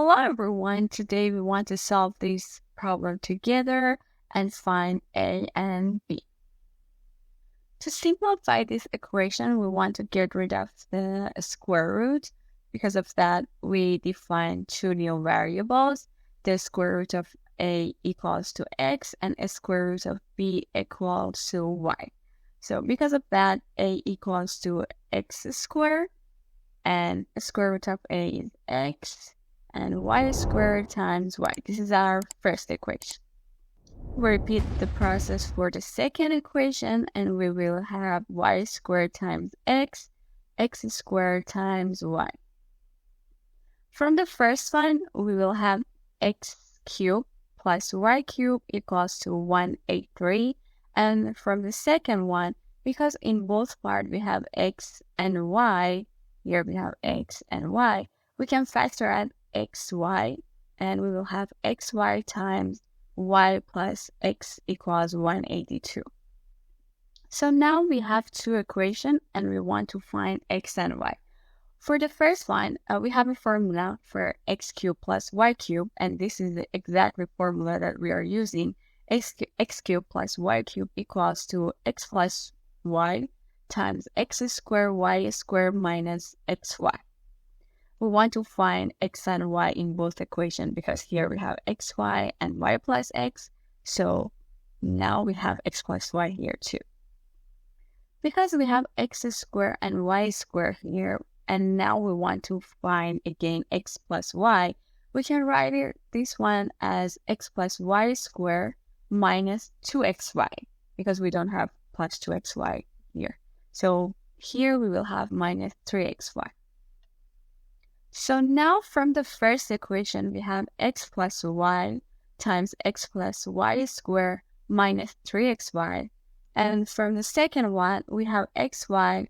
Hello everyone, today we want to solve this problem together and find A and B. To simplify this equation, we want to get rid of the square root. Because of that, we define two new variables, the square root of A equals to X and a square root of B equals to Y. So because of that, A equals to X squared and square root of A is X and y squared times y. This is our first equation. We repeat the process for the second equation and we will have y squared times x, x squared times y. From the first one, we will have x cubed plus y cubed equals to 183. And from the second one, because in both parts we have x and y, here we have x and y, we can factor out xy and we will have xy times y plus x equals 182. So now we have two equations and we want to find x and y. For the first one, we have a formula for x cubed plus y cubed, and this is the exact formula that we are using. X cubed plus y cubed equals to x plus y times x squared y squared minus xy. We want to find x and y in both equations because here we have xy and y plus x. So now we have x plus y here too. Because we have x squared and y squared here, and now we want to find again x plus y, we can write this one as x plus y squared minus 2xy because we don't have plus 2xy here. So here we will have minus 3xy. So now from the first equation, we have x plus y times x plus y squared minus 3xy. And from the second one, we have xy,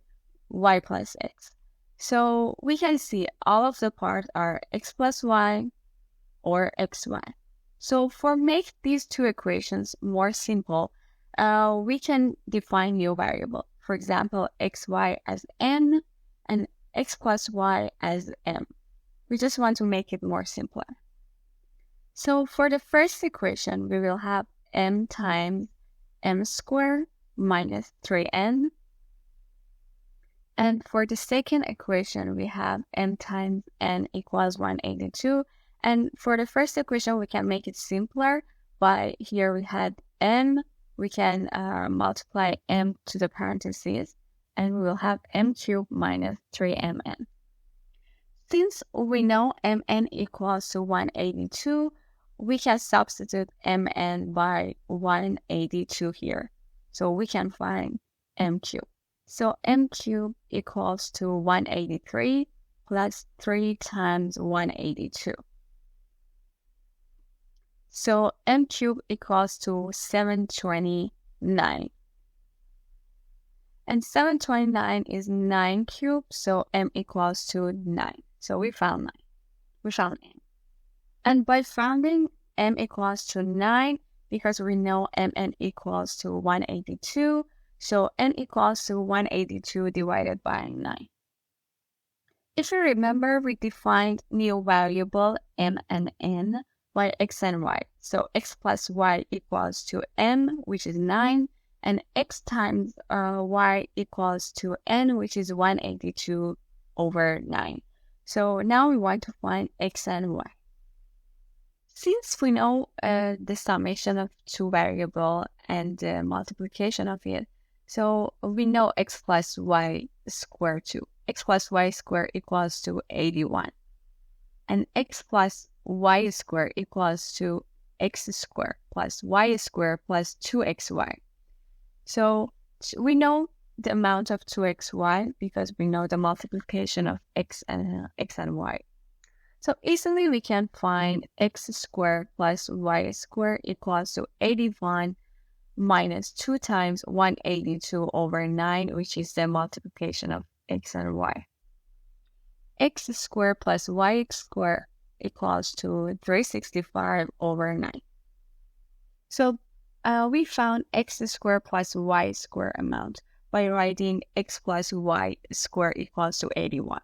y plus x. So we can see all of the parts are x plus y or xy. So for make these two equations more simple, we can define new variable. For example, xy as n and x plus y as m. We just want to make it more simpler. So for the first equation, we will have m times m squared minus 3n. And for the second equation, we have m times n equals 182. And for the first equation, we can make it simpler. By here we had m, we can multiply m to the parentheses, and we will have m cubed minus 3mn. Since we know mn equals to 182, we can substitute mn by 182 here. So we can find m cubed. So m cubed equals to 183 plus 3 times 182. So m cubed equals to 729. And 729 is 9 cubed, so m equals to 9. So we found 9. We found m. And by finding m equals to 9, because we know mn equals to 182, so n equals to 182 divided by 9. If you remember, we defined new variable m and n by x and y. So x plus y equals to m, which is 9, and x times y equals to n, which is 182 over 9. So now we want to find x and y. Since we know the summation of two variables and the multiplication of it, so we know x plus y squared too. X plus y squared equals to 81. And x plus y squared equals to x squared plus y squared plus 2xy. So we know the amount of 2xy because we know the multiplication of x and y. So easily we can find x squared plus y squared equals to 81 minus 2 times 182 over 9, which is the multiplication of x and y. X squared plus y squared equals to 365 over 9. So we found x squared plus y squared amount by writing x plus y squared equals to 81.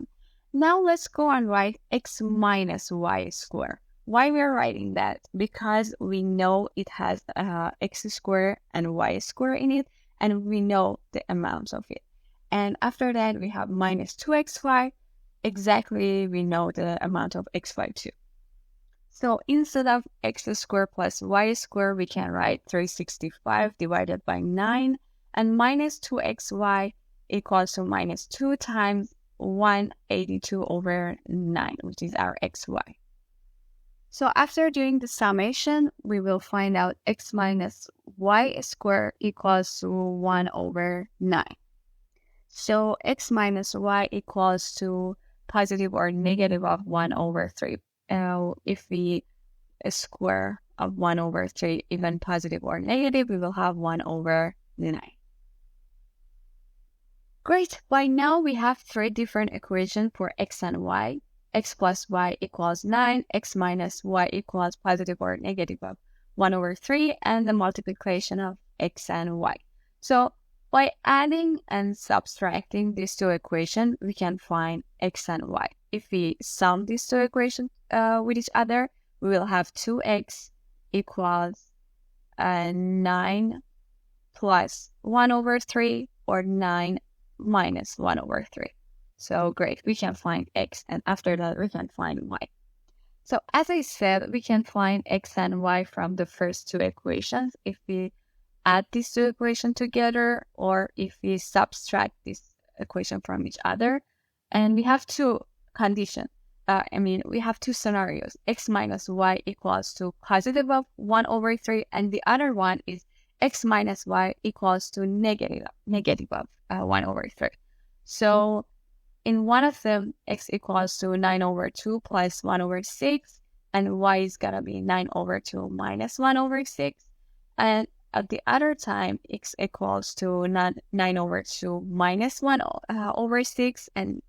Now let's go and write x minus y squared. Why we're writing that? Because we know it has x squared and y squared in it, and we know the amounts of it. And after that, we have minus 2xy. Exactly, we know the amount of xy too. So instead of x squared plus y squared, we can write 365 divided by 9, and minus 2xy equals to minus 2 times 182 over 9, which is our xy. So after doing the summation, we will find out x minus y squared equals to 1 over 9. So x minus y equals to positive or negative of 1 over 3. If we square of 1 over 3, even positive or negative, we will have 1 over 9. Great. By now, we have 3 different equations for x and y. X plus y equals 9, x minus y equals positive or negative of 1 over 3, and the multiplication of x and y. So by adding and subtracting these 2 equations, we can find x and y. If we sum these 2 equations with each other, we will have 2x equals 9 plus 1 over 3, or 9 minus 1 over 3. So great, we can find x, and after that we can find y. So as I said, we can find x and y from the first 2 equations if we add these 2 equations together, or if we subtract this equation from each other. And we have 2 conditions. We have 2 scenarios. X minus y equals to positive of 1 over 3, and the other one is x minus y equals to negative of 1 over 3. So in one of them, x equals to 9 over 2 plus 1 over 6, and y is going to be 9 over 2 minus 1 over 6. And at the other time, x equals to 9 over 2 minus 1 over 6, and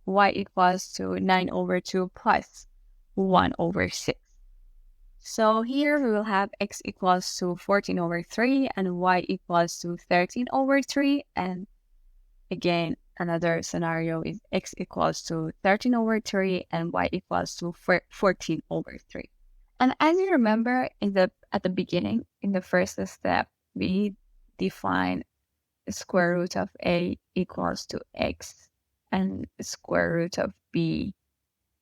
y equals to 9 over 2 plus 1 over 6. So here we will have x equals to 14 over 3 and y equals to 13 over 3. And again, another scenario is x equals to 13 over 3 and y equals to 14 over 3. And as you remember, at the beginning, in the first step, we define the square root of a equals to x and the square root of b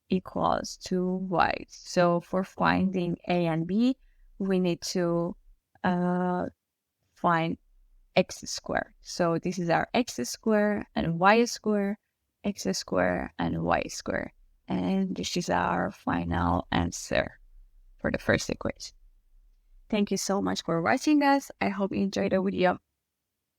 equals to y. So for finding a and b, we need to find x squared. So this is our x squared and y squared, x squared and y squared. And this is our final answer for the first equation. Thank you so much for watching us. I hope you enjoyed the video.